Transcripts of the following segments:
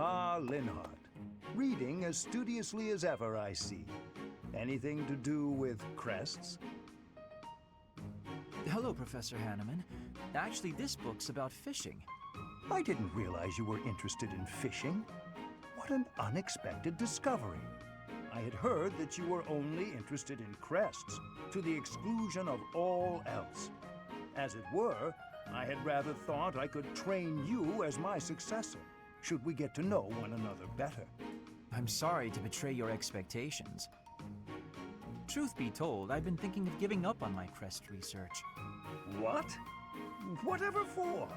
Ah, Linhardt. Reading as studiously as ever, I see. Anything to do with crests? Hello, Professor Hanneman. Actually, this book's about fishing. I didn't realize you were interested in fishing. What an unexpected discovery. I had heard that you were only interested in crests, to the exclusion of all else. As it were, I had rather thought I could train you as my successor, should we get to know one another better. I'm sorry to betray your expectations. Truth be told, I've been thinking of giving up on my crest research. What? Whatever for?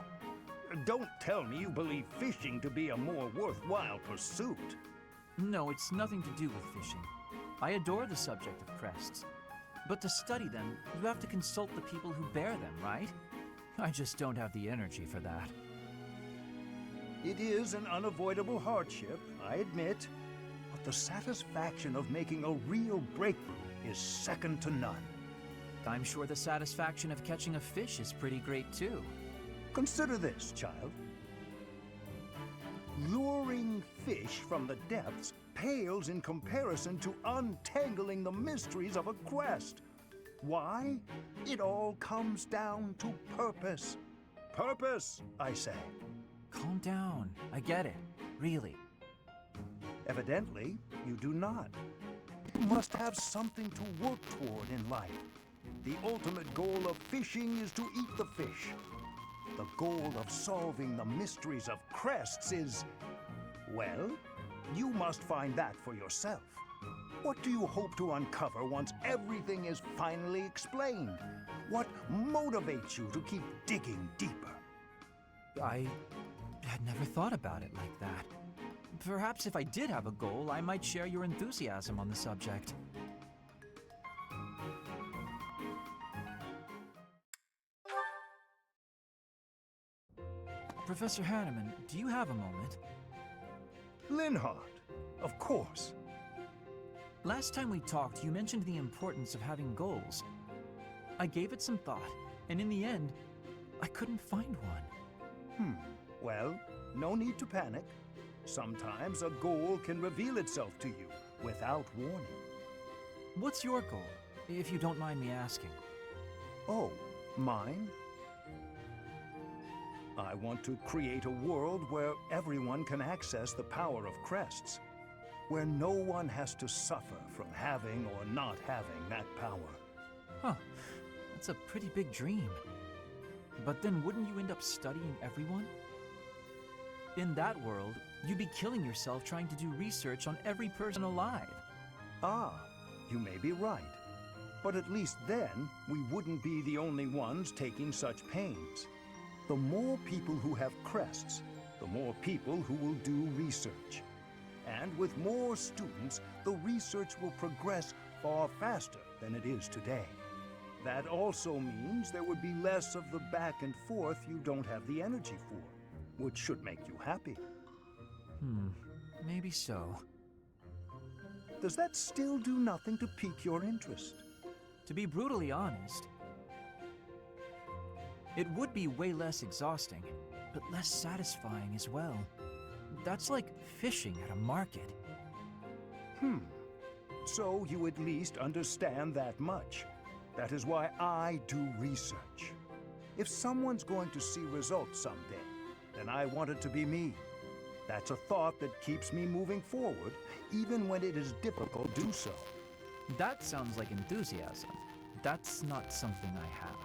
Don't tell me you believe fishing to be a more worthwhile pursuit. No, it's nothing to do with fishing. I adore the subject of crests. But to study them, you have to consult the people who bear them, right? I just don't have the energy for that. It is an unavoidable hardship, I admit, but the satisfaction of making a real breakthrough is second to none. I'm sure the satisfaction of catching a fish is pretty great too. Consider this, child. Luring fish from the depths pales in comparison to untangling the mysteries of a quest. Why? It all comes down to purpose. Purpose, I say. Calm down. I get it. Really. Evidently, you do not. You must have something to work toward in life. The ultimate goal of fishing is to eat the fish. The goal of solving the mysteries of crests is, well, you must find that for yourself. What do you hope to uncover once everything is finally explained? What motivates you to keep digging deeper? I had never thought about it like that. Perhaps if I did have a goal, I might share your enthusiasm on the subject. Professor Hanneman, do you have a moment? Linhardt, of course. Last time we talked, you mentioned the importance of having goals. I gave it some thought, and in the end, I couldn't find one. Well, no need to panic. Sometimes a goal can reveal itself to you without warning. What's your goal, if you don't mind me asking? Oh, mine? I want to create a world where everyone can access the power of crests, where no one has to suffer from having or not having that power. Huh, that's a pretty big dream. But then wouldn't you end up studying everyone? In that world, you'd be killing yourself trying to do research on every person alive. Ah, you may be right. But at least then, we wouldn't be the only ones taking such pains. The more people who have crests, the more people who will do research. And with more students, the research will progress far faster than it is today. That also means there would be less of the back and forth you don't have the energy for, which should make you happy. Maybe so. Does that still do nothing to pique your interest? To be brutally honest, it would be way less exhausting, but less satisfying as well. That's like fishing at a market. So you at least understand that much. That is why I do research. If someone's going to see results someday, then I want it to be me. That's a thought that keeps me moving forward, even when it is difficult to do so. That sounds like enthusiasm. That's not something I have.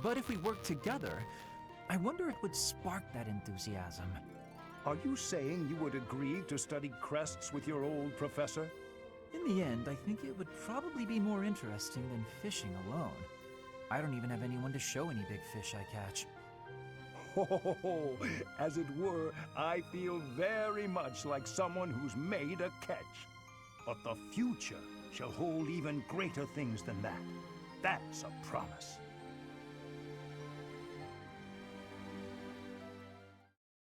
But if we work together, I wonder it would spark that enthusiasm. Are you saying you would agree to study crests with your old professor? In the end, I think it would probably be more interesting than fishing alone. I don't even have anyone to show any big fish I catch. Oh, as it were, I feel very much like someone who's made a catch. But the future shall hold even greater things than that. That's a promise.